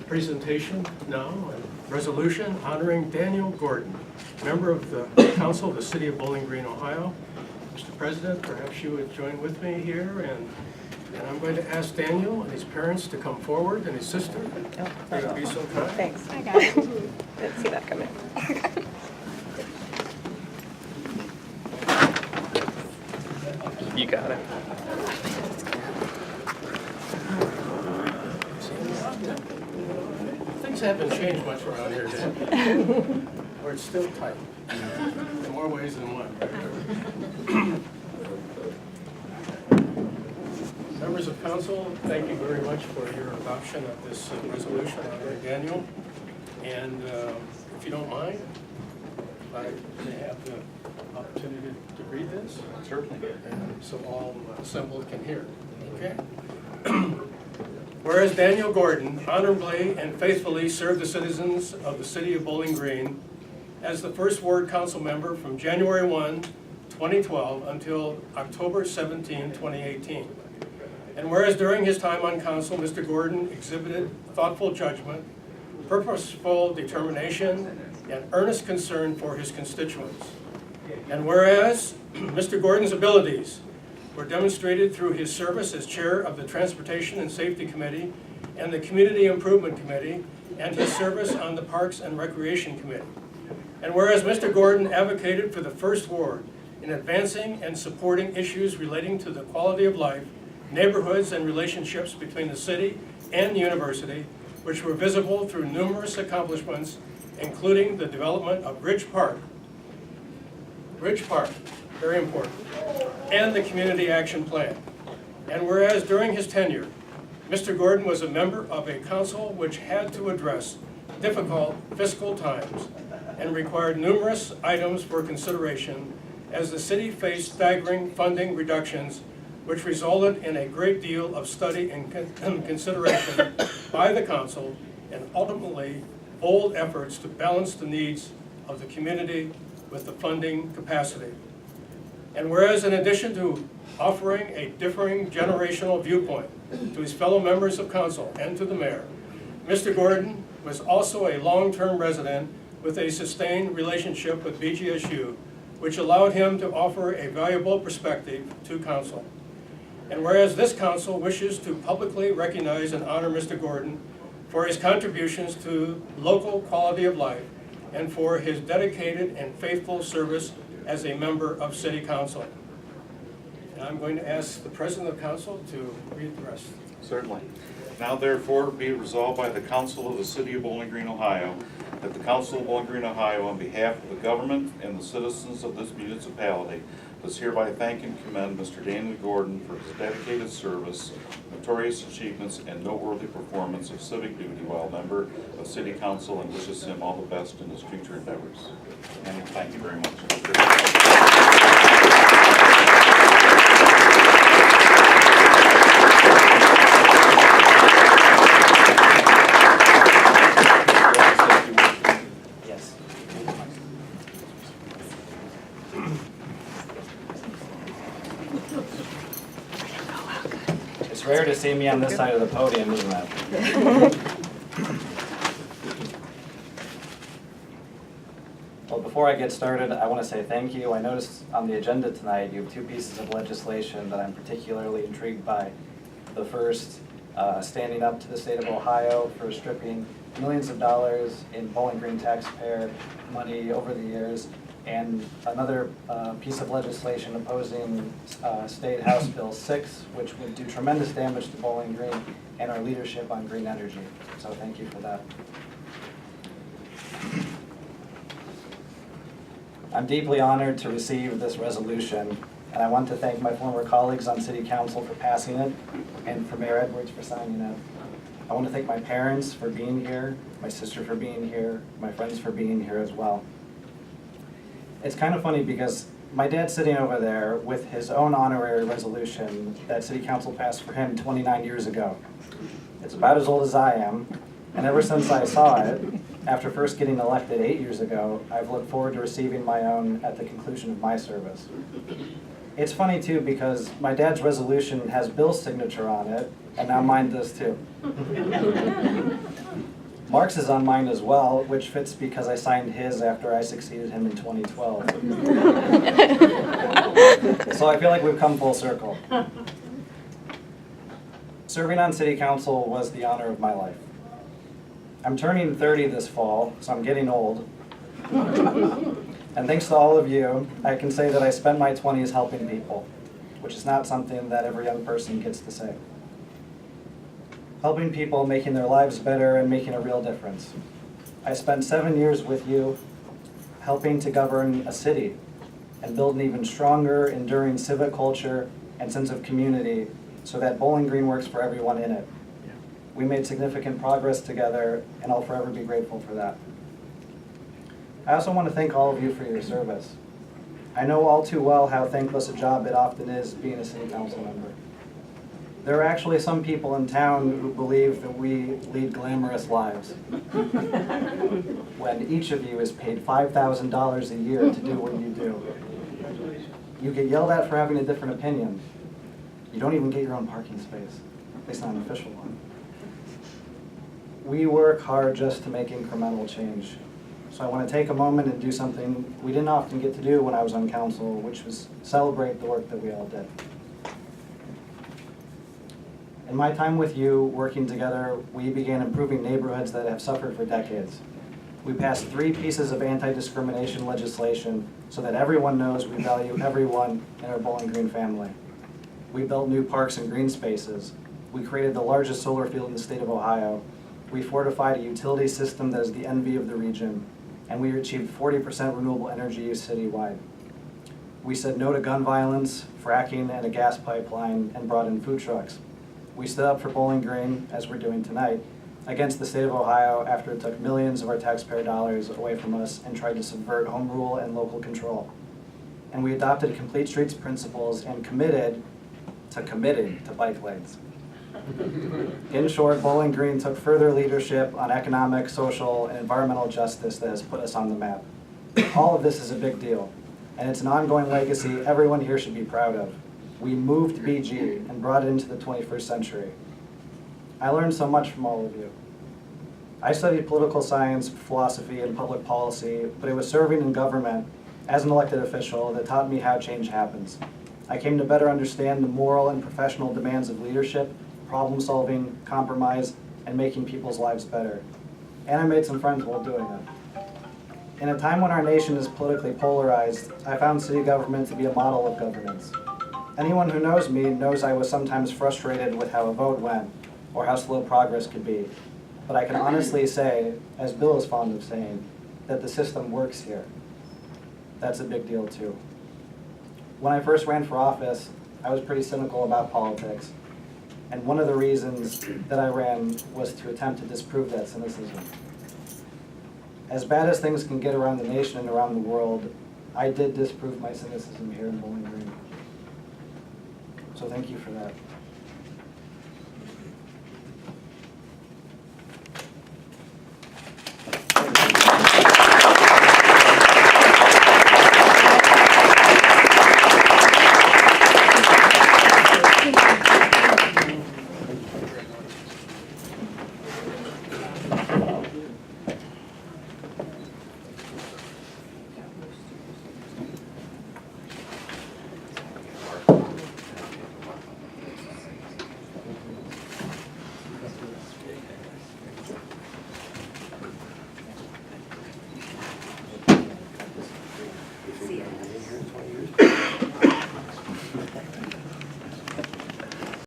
presentation now, a resolution honoring Daniel Gordon, member of the Council of the City of Bowling Green, Ohio. Mr. President, perhaps you would join with me here, and I'm going to ask Daniel and his parents to come forward, and his sister. They would be so kind. Thanks. I got it. Didn't see that coming. You got it. Things haven't changed much around here, Dan. Or it's still tight. In more ways than one. Members of council, thank you very much for your adoption of this resolution honoring Daniel. And if you don't mind, I may have the opportunity to read this. Certainly. And so all assembled can hear. Okay. Whereas Daniel Gordon honorably and faithfully served the citizens of the city of Bowling Green as the first ward council member from January 1, 2012 until October 17, 2018. And whereas during his time on council, Mr. Gordon exhibited thoughtful judgment, purposeful determination, and earnest concern for his constituents. And whereas Mr. Gordon's abilities were demonstrated through his service as chair of the Transportation and Safety Committee and the Community Improvement Committee, and his service on the Parks and Recreation Committee. And whereas Mr. Gordon advocated for the First Ward in advancing and supporting issues relating to the quality of life, neighborhoods, and relationships between the city and the university, which were visible through numerous accomplishments, including the development of Ridge Park, very important, and the Community Action Plan. And whereas during his tenure, Mr. Gordon was a member of a council which had to address difficult fiscal times and required numerous items for consideration as the city faced staggering funding reductions, which resulted in a great deal of study and consideration by the council, and ultimately bold efforts to balance the needs of the community with the funding capacity. And whereas in addition to offering a differing generational viewpoint to his fellow members of council and to the mayor, Mr. Gordon was also a long-term resident with a sustained relationship with BGSU, which allowed him to offer a valuable perspective to council. And whereas this council wishes to publicly recognize and honor Mr. Gordon for his contributions to local quality of life and for his dedicated and faithful service as a member of City Council. And I'm going to ask the President of Council to read the rest. Certainly. Now therefore be it resolved by the Council of the City of Bowling Green, Ohio, that the Council of Bowling Green, Ohio, on behalf of the government and the citizens of this municipality, does hereby thank and commend Mr. Daniel Gordon for his dedicated service, notorious achievements, and noteworthy performance of civic duty while a member of City Council, and wishes him all the best in his future endeavors. And thank you very much. It's rare to see me on this side of the podium, isn't it? Well, before I get started, I want to say thank you. I noticed on the agenda tonight you have two pieces of legislation that I'm particularly intrigued by. The first, standing up to the state of Ohio for stripping millions of dollars in Bowling Green taxpayer money over the years, and another piece of legislation opposing State House Bill 6, which would do tremendous damage to Bowling Green and our leadership on green energy. So thank you for that. I'm deeply honored to receive this resolution, and I want to thank my former colleagues on City Council for passing it, and for Mayor Edwards for signing it. I want to thank my parents for being here, my sister for being here, my friends for being here as well. It's kind of funny because my dad's sitting over there with his own honorary resolution that City Council passed for him 29 years ago. It's about as old as I am, and ever since I saw it, after first getting elected 8 years ago, I've looked forward to receiving my own at the conclusion of my service. It's funny too because my dad's resolution has Bill's signature on it, and now mine does too. Mark's is on mine as well, which fits because I signed his after I succeeded him in 2012. So I feel like we've come full circle. Serving on city council was the honor of my life. I'm turning 30 this fall, so I'm getting old. And thanks to all of you, I can say that I spent my 20s helping people, which is not something that every young person gets to say. Helping people, making their lives better, and making a real difference. I spent 7 years with you, helping to govern a city and build an even stronger, enduring civic culture and sense of community so that Bowling Green works for everyone in it. We made significant progress together, and I'll forever be grateful for that. I also want to thank all of you for your service. I know all too well how thankless a job it often is being a city council member. There are actually some people in town who believe that we lead glamorous lives. When each of you is paid $5,000 a year to do what you do. You get yelled at for having a different opinion. You don't even get your own parking space, at least not an official one. We work hard just to make incremental change. So I want to take a moment and do something we didn't often get to do when I was on council, which was celebrate the work that we all did. In my time with you, working together, we began improving neighborhoods that have suffered for decades. We passed 3 pieces of anti-discrimination legislation so that everyone knows we value everyone in our Bowling Green family. We built new parks and green spaces. We created the largest solar field in the state of Ohio. We fortified a utility system that is the envy of the region. And we achieved 40% renewable energy use citywide. We said no to gun violence, fracking, and a gas pipeline, and brought in food trucks. We stood up for Bowling Green, as we're doing tonight, against the state of Ohio after it took millions of our taxpayer dollars away from us and tried to subvert home rule and local control. And we adopted complete streets principles and committed to bike lanes. In short, Bowling Green took further leadership on economic, social, and environmental justice that has put us on the map. All of this is a big deal, and it's an ongoing legacy everyone here should be proud of. We moved BG and brought it into the 21st century. I learned so much from all of you. I studied political science, philosophy, and public policy, but it was serving in government as an elected official that taught me how change happens. I came to better understand the moral and professional demands of leadership, problem solving, compromise, and making people's lives better. And I made some friends while doing it. In a time when our nation is politically polarized, I found city government to be a model of governance. Anyone who knows me knows I was sometimes frustrated with how a vote went, or how slow progress could be. But I can honestly say, as Bill is fond of saying, that the system works here. That's a big deal too. When I first ran for office, I was pretty cynical about politics. And one of the reasons that I ran was to attempt to disprove that cynicism. As bad as things can get around the nation and around the world, I did disprove my cynicism here in Bowling Green. So thank you for that.